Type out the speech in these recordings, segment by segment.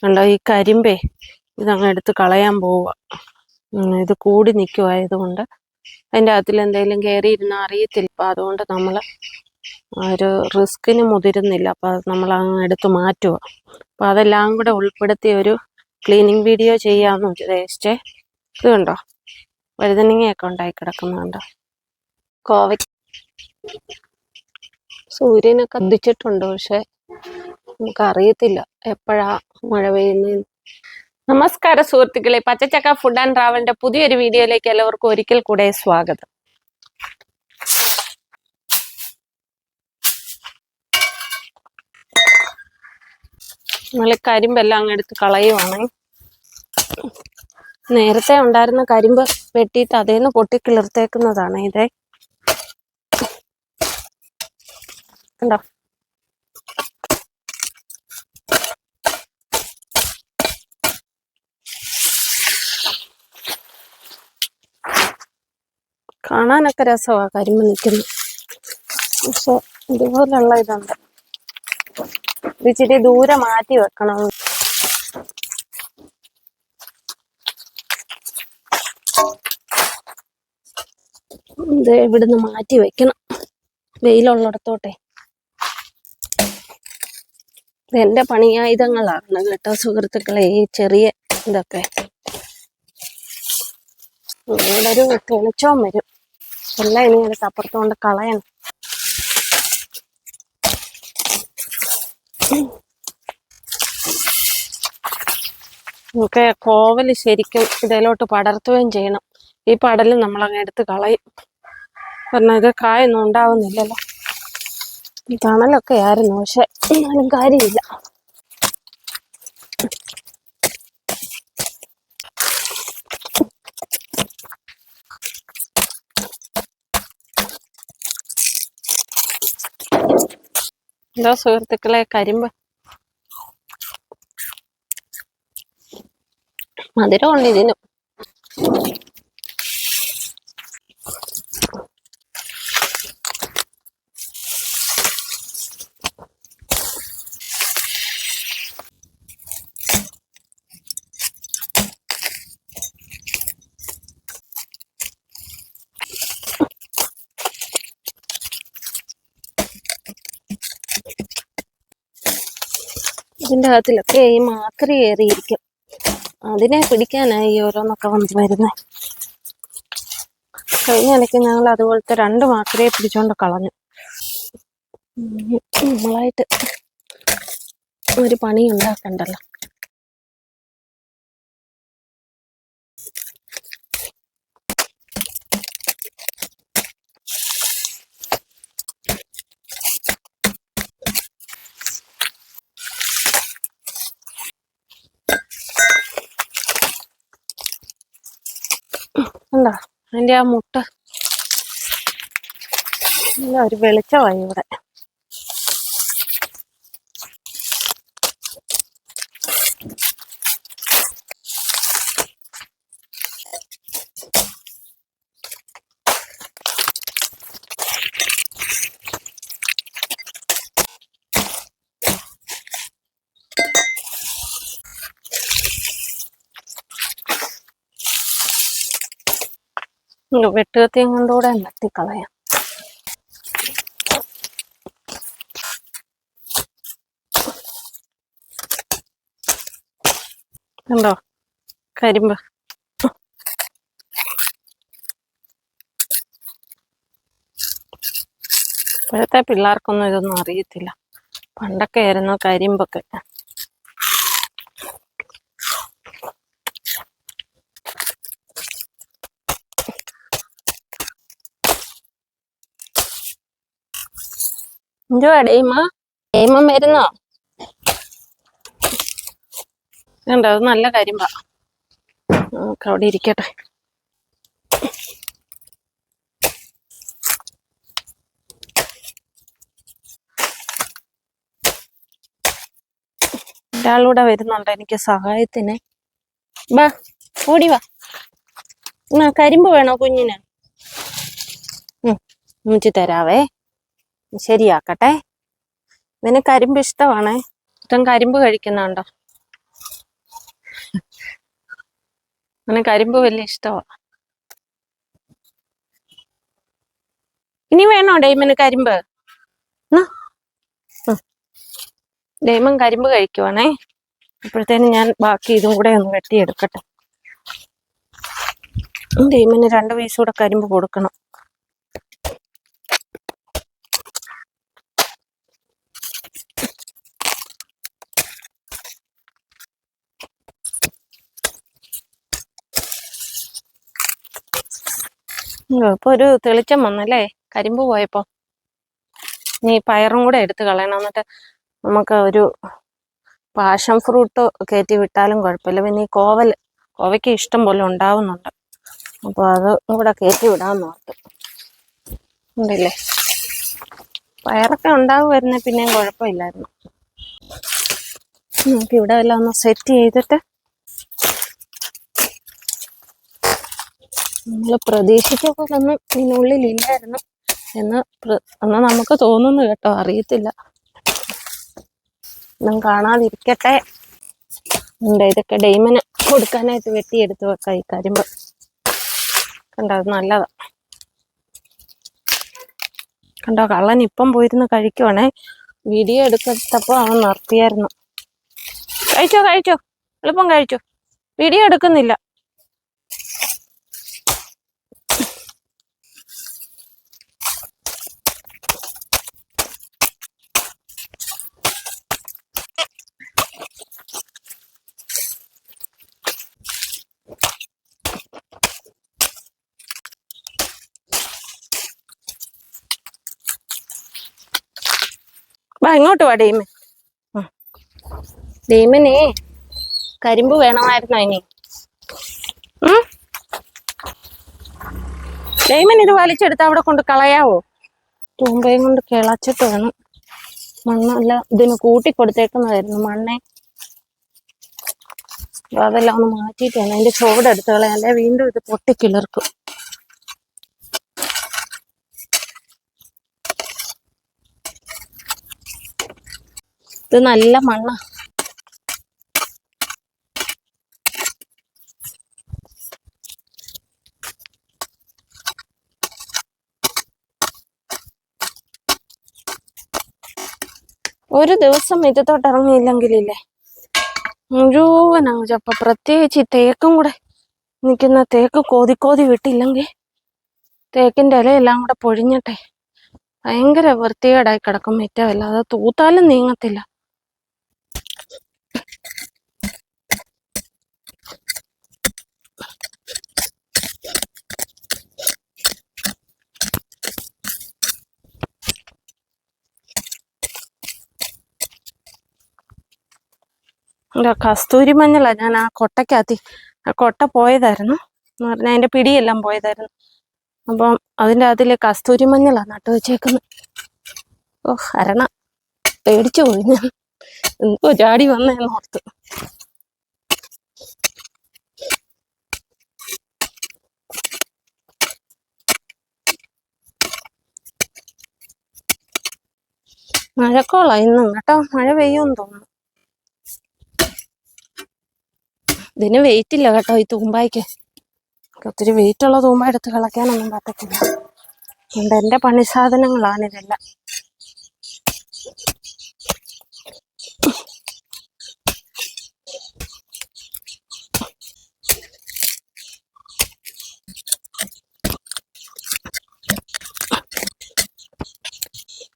കണ്ടോ ഈ കരിമ്പേ ഇതങ്ങ് എടുത്ത് കളയാൻ പോവുക. ഇത് കൂടി നിൽക്കുമായതുകൊണ്ട് അതിൻ്റെ അകത്തിൽ എന്തെങ്കിലും കയറിയിരുന്നാൽ അറിയത്തില്ല. അപ്പം അതുകൊണ്ട് നമ്മൾ ഒരു റിസ്കിന് മുതിരുന്നില്ല. അപ്പം അത് നമ്മൾ അങ്ങ് എടുത്ത് മാറ്റുക. അപ്പം അതെല്ലാം കൂടെ ഉൾപ്പെടുത്തിയ ഒരു ക്ലീനിങ് വീഡിയോ ചെയ്യാമെന്ന് ഉദ്ദേശിച്ചേ. ഇത് കണ്ടോ വഴുതനങ്ങയൊക്കെ ഉണ്ടായി കിടക്കുന്നുണ്ടോ. കോവയ്ക്ക് സൂര്യനൊക്കെ ഉദിച്ചിട്ടുണ്ട്, പക്ഷെ നമുക്കറിയത്തില്ല എപ്പോഴാ മഴ പെയ്യുന്നതെന്ന്. നമസ്കാരം സുഹൃത്തുക്കളെ, പച്ചച്ചക്ക ഫുഡ് ആൻഡ് ട്രാവലിന്റെ പുതിയൊരു വീഡിയോയിലേക്ക് എല്ലാവർക്കും ഒരിക്കൽ കൂടെ സ്വാഗതം. നമ്മൾ കരിമ്പെല്ലാം അങ്ങ് എടുത്ത് കളയുവാണ്. നേരത്തെ ഉണ്ടായിരുന്ന കരിമ്പ് വെട്ടിയിട്ട് അതേന്ന് പൊട്ടി കിളിർത്തേക്കുന്നതാണ് ഇതേ. കണ്ടോ കാണാനൊക്കെ രസമാണ് കരിമ്പ് നിൽക്കുന്നു, പക്ഷെ ഇതുപോലുള്ള ഇതുണ്ട്. ഇച്ചിരി ദൂരെ മാറ്റി വെക്കണം. ഇത് ഇവിടുന്ന് മാറ്റി വെക്കണം വെയിലുള്ളിടത്തോട്ടെ. എന്റെ പണിയായുധങ്ങളാണ് കേട്ടോ സുഹൃത്തുക്കളെ ഈ ചെറിയ ഇതൊക്കെ. ഇവിടെ ഒരു തെളിച്ചവും വരും. എല്ലാം ഇനി എടുത്ത് അപ്പുറത്തോണ്ട് കളയണം. നമുക്ക് കോവല് ശരിക്കും ഇതിലോട്ട് പടർത്തുകയും ചെയ്യണം. ഈ പടല് നമ്മളങ്ങ് എടുത്ത് കളയും. കാരണം ഇത് കായൊന്നും ഉണ്ടാവുന്നില്ലല്ലോ. തണലൊക്കെ ആയിരുന്നു, പക്ഷെ എന്നാലും കാര്യമില്ല. എന്തോ സുഹൃത്തുക്കളെ, കരിമ്പ് മധുരമുണ്ട് ഇതിനും. ഇതിൻ്റെ അകത്തിലൊക്കെ ഈ മാക്രി കയറിയിരിക്കും. അതിനെ പിടിക്കാനായി ഓരോന്നൊക്കെ വന്ന് വരുന്നത്. കഴിഞ്ഞ ഇടയ്ക്ക് ഞങ്ങൾ അതുപോലത്തെ 2 മാക്രിയെ പിടിച്ചോണ്ട് കളഞ്ഞു. നമ്മളായിട്ട് ഒരു പണി ഉണ്ടാക്കണ്ടല്ലോ. എന്താ അതിൻ്റെ ആ മുട്ട ഒരു വെളിച്ചമായി ഇവിടെ. വെട്ടുകത്തിയും കൊണ്ടുകൂടെ വെട്ടിക്കളയാം. കണ്ടോ കരിമ്പ്. ഇപ്പോഴത്തെ പിള്ളേർക്കൊന്നും ഇതൊന്നും അറിയത്തില്ല. പണ്ടൊക്കെ ആയിരുന്നു കരിമ്പൊക്കെ. എന്തുവാ ഡെയ്മ വരുന്നോ? കണ്ടോ അത് നല്ല കരിമ്പാ. നമുക്ക് അവിടെ ഇരിക്കട്ടെ. ഒരാളൂടെ വരുന്നുണ്ട് എനിക്ക് സഹായത്തിന്. വാ ഓടി വാ. കരിമ്പ് വേണോ കുഞ്ഞിന്? മുഞ്ചി തരാവേ, ശരിയാക്കട്ടെ. ഇതിന് കരിമ്പ് ഇഷ്ടമാണേ. ഇഷ്ടം കരിമ്പ് കഴിക്കുന്നുണ്ടോ? അങ്ങനെ കരിമ്പ് വലിയ ഇഷ്ടമാണ്. ഇനി വേണോ ഡെയ്മന് കരിമ്പ്? ഡെയ്മൻ കരിമ്പ് കഴിക്കുവാണേ. അപ്പോഴത്തേനും ഞാൻ ബാക്കി ഇതും കൂടെ ഒന്ന് വെട്ടിയെടുക്കട്ടെ. ഡെയ്മന് 2 പീസ് കൂടെ കരിമ്പ് കൊടുക്കണം. ഇപ്പൊ ഒരു തെളിച്ചം വന്നല്ലേ കരിമ്പ് പോയപ്പോ. ഇനി പയറും കൂടെ എടുത്ത് കളയണം. എന്നിട്ട് നമുക്ക് ഒരു പാഷൻ ഫ്രൂട്ട് കയറ്റി വിട്ടാലും കുഴപ്പമില്ല. പിന്നെ ഈ കോവയ്ക്ക് ഇഷ്ടം പോലെ ഉണ്ടാവുന്നുണ്ട്. അപ്പൊ അത് കൂടെ കയറ്റി വിടാന്ന് ഓർത്ത്. ഉണ്ടല്ലേ, പയറൊക്കെ ഉണ്ടാവുമായിരുന്നെ പിന്നെയും കുഴപ്പമില്ലായിരുന്നു. നമുക്ക് ഇവിടെ എല്ലാം ഒന്ന് സെറ്റ് ചെയ്തിട്ട്, നമ്മൾ പ്രതീക്ഷിച്ച പോലൊന്നും ഇതിനുള്ളിലില്ലായിരുന്നു എന്ന് നമുക്ക് തോന്നുന്നു കേട്ടോ, അറിയത്തില്ല. ഒന്നും കാണാതിരിക്കട്ടെ. ഇതൊക്കെ ഡെയ്മന് കൊടുക്കാനായിട്ട് വെട്ടിയെടുത്ത് വെക്കാം. ഈ കരിമ്പ് കണ്ടോ, അത് നല്ലതാ. കണ്ടോ, കള്ളൻ ഇപ്പം പോയിരുന്ന് കഴിക്കുവാണേ. വീഡിയോ എടുക്കത്തപ്പോ അവൻ നിർത്തിയായിരുന്നു. കഴിച്ചോ, എളുപ്പം കഴിച്ചോ, വീഡിയോ എടുക്കുന്നില്ല. ഇങ്ങോട്ട് വാ ഡെയ്മൻ. ഡെയ്മനെ കരിമ്പ് വേണമായിരുന്നോ ഇനി? ഡെയ്മൻ ഇത് വലിച്ചെടുത്ത് അവിടെ കൊണ്ട് കളയാവോ? തൂമ്പയും കൊണ്ട് കിളച്ചിട്ട് വേണം. മണ്ണല്ല ഇതിന് കൂട്ടി കൊടുത്തേക്കുന്നതായിരുന്നു മണ്ണെ. അതെല്ലാം ഒന്ന് മാറ്റിയിട്ട് വേണം അതിന്റെ ചുവടെടുത്ത് കളയാൻ, അല്ലെ വീണ്ടും ഇത് പൊട്ടിക്കിളർക്കും. ഇത് നല്ല മണ്ണാ. ഒരു ദിവസം മുറ്റത്തോട്ട് ഇറങ്ങിയില്ലെങ്കിലില്ലേ മുഴുവൻ അങ്ങ് ചപ്പ. പ്രത്യേകിച്ച് ഈ തേക്കും കൂടെ നിൽക്കുന്ന തേക്ക് കോതി വിട്ടില്ലെങ്കിൽ തേക്കിന്റെ ഇലയെല്ലാം കൂടെ പൊഴിഞ്ഞിട്ടെ ഭയങ്കര വൃത്തികേടായി കിടക്കും മുറ്റമല്ല. അത് തൂത്താലും നീങ്ങത്തില്ല. കസ്തൂരി മഞ്ഞളാ ഞാൻ ആ കൊട്ടയ്ക്കകത്തി. ആ കൊട്ട പോയതായിരുന്നു എന്ന് പറഞ്ഞാൽ അതിന്റെ പിടിയെല്ലാം പോയതായിരുന്നു. അപ്പം അതിൻ്റെ അതിൽ കസ്തൂരി മഞ്ഞളാ നട്ടു വെച്ചേക്കുന്നത്. അരണ പേടിച്ചു പോയി ഞാൻ. എന്തോ ചാടി വന്നേന്ന് ഓർത്ത്. മഴക്കോളാ ഇന്നും കേട്ടോ. മഴ പെയ്യുമെന്ന് തോന്നുന്നു. ഇതിന് വെയിറ്റ് ഇല്ല കേട്ടോ ഈ തൂമ്പായിക്ക്. ഒത്തിരി വെയിറ്റുള്ള തൂമ്പ എടുത്ത് കളയ്ക്കാനൊന്നും പറ്റത്തില്ല. അതുകൊണ്ട് എൻ്റെ പണി സാധനങ്ങളാണിതെല്ലാം.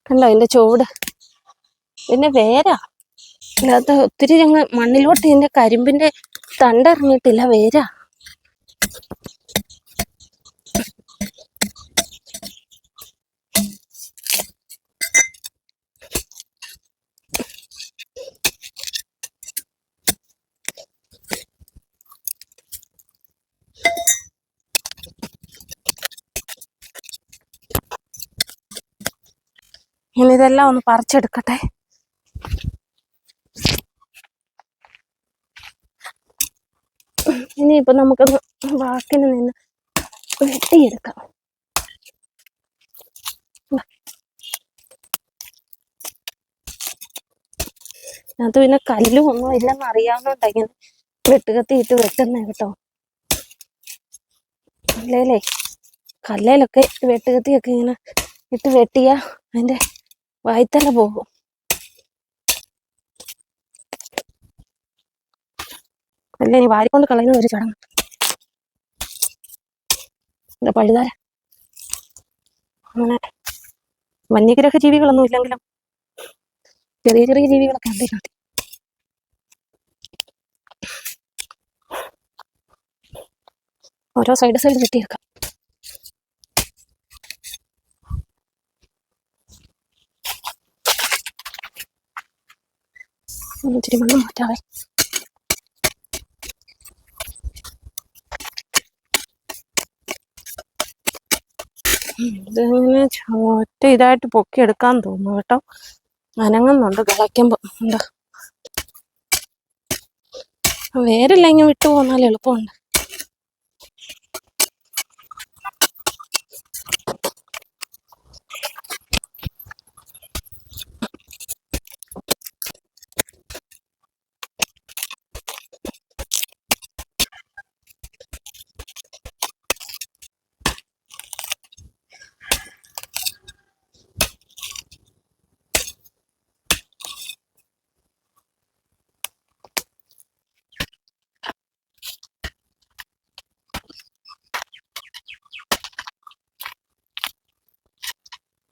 കണ്ടോ അതിന്റെ ചുവട്. പിന്നെ വേരാ അല്ലാത്ത ഒത്തിരി ഞങ്ങൾ മണ്ണിലോട്ട് ഇതിന്റെ കരിമ്പിന്റെ തണ്ടിറങ്ങിയിട്ടില്ല, വേരാ. ഇനി ഇതെല്ലാം ഒന്ന് പറിച്ചെടുക്കട്ടെ. ഇനിയിപ്പൊ നമുക്കൊന്ന് വാക്കിന് നിന്ന് വെട്ടിയെടുക്കാം. അത് പിന്നെ കല്ലും ഒന്നും ഇല്ലെന്ന് അറിയാവുന്നോണ്ടാ ഇങ്ങനെ വെട്ടുകത്തിയിട്ട് വെട്ടുന്നേ കേട്ടോ. കല്ലേലേ കല്ലേലൊക്കെ വെട്ടുകത്തിയൊക്കെ ഇങ്ങനെ ഇട്ട് വെട്ടിയാ അതിന്റെ വായ്ത്തല പോകും. അല്ല ഇനി വാരിക്കൊണ്ട് കളയുന്ന ഒരു ചടങ്ങ്. എന്താ പഴുതാര അങ്ങനെ വന്യഗ്രഹ ജീവികളൊന്നും ഇല്ലെങ്കിലും ചെറിയ ചെറിയ ജീവികളൊക്കെ ഉണ്ട് ഇതിനകത്ത്. ഓരോ സൈഡ് വെട്ടിയെടുക്കാം. ഇച്ചിരി മണ്ണ് മാറ്റാവേ. ഇതിങ്ങനെ ഒറ്റ ഇതായിട്ട് പൊക്കിയെടുക്കാൻ തോന്നുന്നു കേട്ടോ. അനങ്ങുന്നുണ്ട് കിളയ്ക്കുമ്പോ. എന്താ വേരില്ല ഇങ്ങനെ വിട്ടു പോന്നാൽ എളുപ്പമുണ്ട്.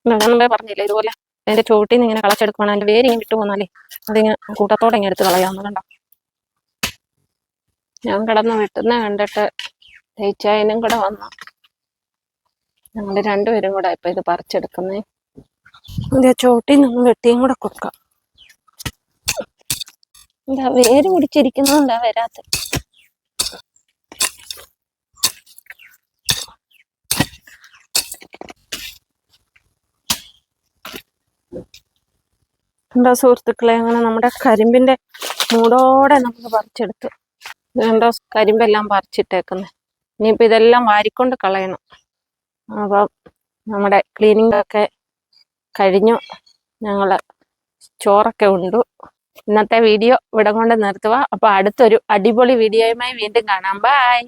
ഞാൻ മുമ്പേ പറഞ്ഞില്ലേ ഇതുപോലെ അതിന്റെ ചോട്ടിൽ നിന്ന് ഇങ്ങനെ കളച്ചെടുക്കുവാണ്. അതിന്റെ വേര് ഇങ്ങനെ വിട്ടു പോന്നാലേ അതിങ്ങനെ കൂട്ടത്തോടെ ഇങ്ങനെ എടുത്ത് കളയാവുന്നതുണ്ടോ. ഞാൻ കിടന്ന് വെട്ടുന്ന കണ്ടിട്ട് തേച്ചായനും കൂടെ വന്നു. ഞങ്ങൾ രണ്ടുപേരും കൂടെ ഇപ്പൊ ഇത് പറിച്ചെടുക്കുന്നേ. ഇതിന്റെ ചോട്ടിൽ നിന്ന് വെട്ടിയും കൂടെ കൊടുക്കാം. എന്താ വേര് പിടിച്ചിരിക്കുന്നോണ്ടാ വരാത്ത. എന്താ സുഹൃത്തുക്കളെ, അങ്ങനെ നമ്മുടെ കരിമ്പിന്റെ മൂടോടെ നമുക്ക് പറിച്ചെടുത്ത്. ഇതുണ്ടോ കരിമ്പെല്ലാം പറിച്ചിട്ടേക്കുന്നത്. ഇനിയിപ്പോൾ ഇതെല്ലാം വാരിക്കൊണ്ട് കളയണം. അപ്പം നമ്മുടെ ക്ലീനിങ് ഒക്കെ കഴിഞ്ഞു. ഞങ്ങൾ ചോറൊക്കെ ഉണ്ടു. ഇന്നത്തെ വീഡിയോ ഇവിടെ കൊണ്ട് നിർത്തുക. അപ്പോൾ അടുത്തൊരു അടിപൊളി വീഡിയോയുമായി വീണ്ടും കാണാം. ബൈ.